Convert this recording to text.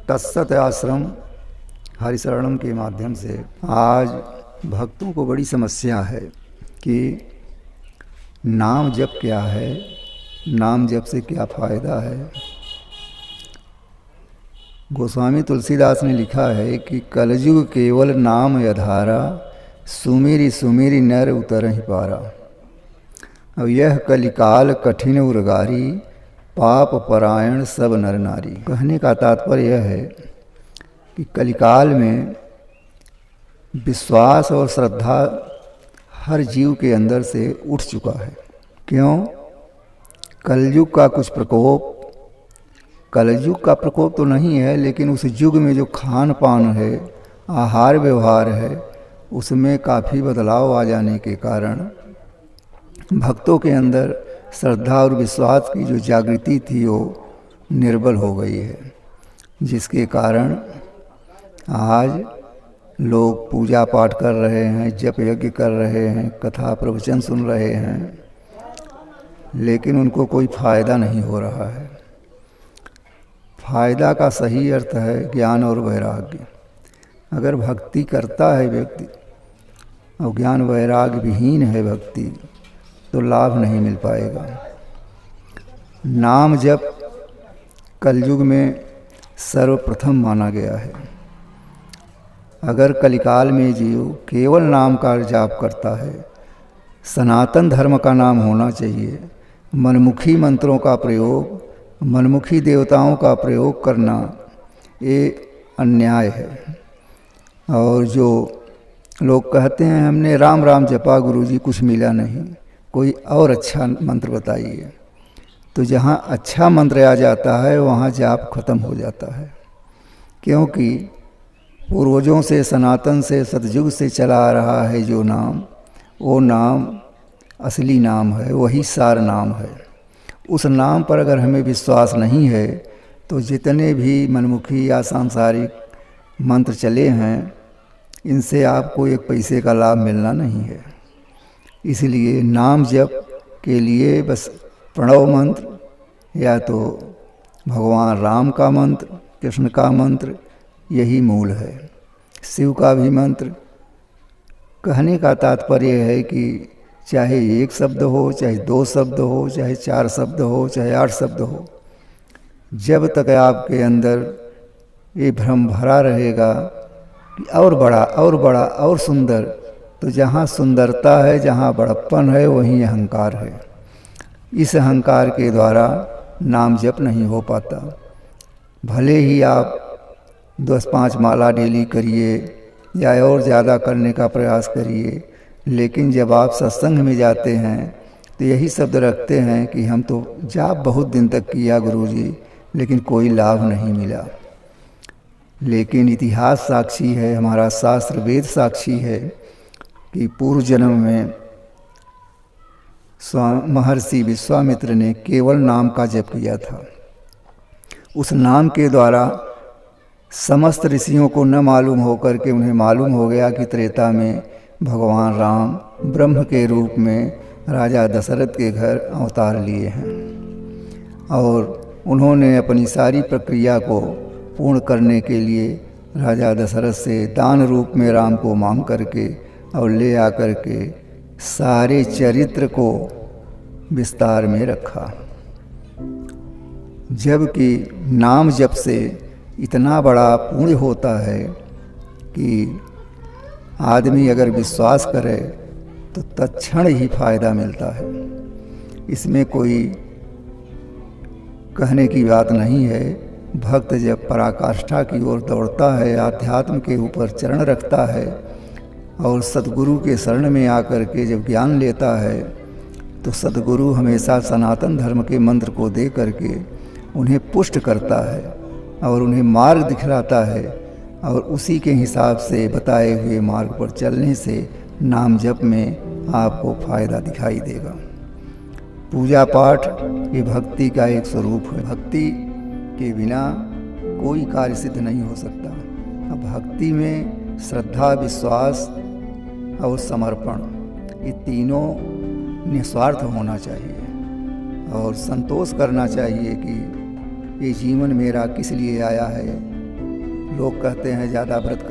तत्सत आश्रम हरिशरणम के माध्यम से आज भक्तों को बड़ी समस्या है कि नाम जप क्या है, नाम जप से क्या फ़ायदा है। गोस्वामी तुलसीदास ने लिखा है कि कलयुग केवल नाम यधारा, सुमेरी सुमेरी नर उतर ही पारा। अब यह कलिकाल कठिन उर्गारी, पाप परायण सब नर नारी। कहने का तात्पर्य यह है कि कलिकाल में विश्वास और श्रद्धा हर जीव के अंदर से उठ चुका है। क्यों? कलयुग का कुछ प्रकोप, कलयुग का प्रकोप तो नहीं है, लेकिन उस युग में जो खान पान है, आहार व्यवहार है, उसमें काफ़ी बदलाव आ जाने के कारण भक्तों के अंदर श्रद्धा और विश्वास की जो जागृति थी वो निर्बल हो गई है, जिसके कारण आज लोग पूजा पाठ कर रहे हैं, जप यज्ञ कर रहे हैं, कथा प्रवचन सुन रहे हैं, लेकिन उनको कोई फ़ायदा नहीं हो रहा है। फ़ायदा का सही अर्थ है ज्ञान और वैराग्य। अगर भक्ति करता है व्यक्ति और ज्ञान वैराग्य विहीन है भक्ति, तो लाभ नहीं मिल पाएगा। नाम जप कलयुग में सर्वप्रथम माना गया है। अगर कलिकाल में जीव केवल नाम का जाप करता है, सनातन धर्म का नाम होना चाहिए, मनमुखी मंत्रों का प्रयोग, मनमुखी देवताओं का प्रयोग करना ये अन्याय है। और जो लोग कहते हैं हमने राम राम जपा गुरुजी, कुछ मिला नहीं, कोई और अच्छा मंत्र बताइए, तो जहाँ अच्छा मंत्र आ जाता है वहाँ जाप खत्म हो जाता है। क्योंकि पूर्वजों से, सनातन से, सतयुग से चला आ रहा है जो नाम, वो नाम असली नाम है, वही सार नाम है। उस नाम पर अगर हमें विश्वास नहीं है तो जितने भी मनमुखी या सांसारिक मंत्र चले हैं, इनसे आपको एक पैसे का लाभ मिलना नहीं है। इसलिए नाम जप के लिए बस प्रणव मंत्र या तो भगवान राम का मंत्र, कृष्ण का मंत्र, यही मूल है। शिव का भी मंत्र। कहने का तात्पर्य है कि चाहे एक शब्द हो, चाहे दो शब्द हो, चाहे चार शब्द हो, चाहे 8 शब्द हो, जब तक आपके अंदर ये भ्रम भरा रहेगा कि और बड़ा और बड़ा और सुंदर, तो जहाँ सुंदरता है, जहाँ बड़प्पन है, वहीं अहंकार है। इस अहंकार के द्वारा नाम जप नहीं हो पाता। भले ही आप 10-5 माला डेली करिए या और ज़्यादा करने का प्रयास करिए, लेकिन जब आप सत्संग में जाते हैं तो यही शब्द रखते हैं कि हम तो जाप बहुत दिन तक किया गुरुजी, लेकिन कोई लाभ नहीं मिला। लेकिन इतिहास साक्षी है, हमारा शास्त्र वेद साक्षी है कि पूर्व जन्म में महर्षि विश्वामित्र ने केवल नाम का जप किया था। उस नाम के द्वारा समस्त ऋषियों को न मालूम होकर के उन्हें मालूम हो गया कि त्रेता में भगवान राम ब्रह्म के रूप में राजा दशरथ के घर अवतार लिए हैं। और उन्होंने अपनी सारी प्रक्रिया को पूर्ण करने के लिए राजा दशरथ से दान रूप में राम को मांग करके और ले आकर के सारे चरित्र को विस्तार में रखा। जबकि नाम जप से इतना बड़ा पुण्य होता है कि आदमी अगर विश्वास करे तो तत्क्षण ही फायदा मिलता है। इसमें कोई कहने की बात नहीं है। भक्त जब पराकाष्ठा की ओर दौड़ता है, आध्यात्म के ऊपर चरण रखता है और सद्गुरु के शरण में आकर के जब ज्ञान लेता है, तो सद्गुरु हमेशा सनातन धर्म के मंत्र को दे करके उन्हें पुष्ट करता है और उन्हें मार्ग दिखलाता है, और उसी के हिसाब से बताए हुए मार्ग पर चलने से नाम जप में आपको फ़ायदा दिखाई देगा। पूजा पाठ ये भक्ति का एक स्वरूप है। भक्ति के बिना कोई कार्य सिद्ध नहीं हो सकता। अब भक्ति में श्रद्धा, विश्वास और समर्पण, ये तीनों निस्वार्थ होना चाहिए और संतोष करना चाहिए कि ये जीवन मेरा किस लिए आया है लोग कहते हैं ज़्यादा व्रत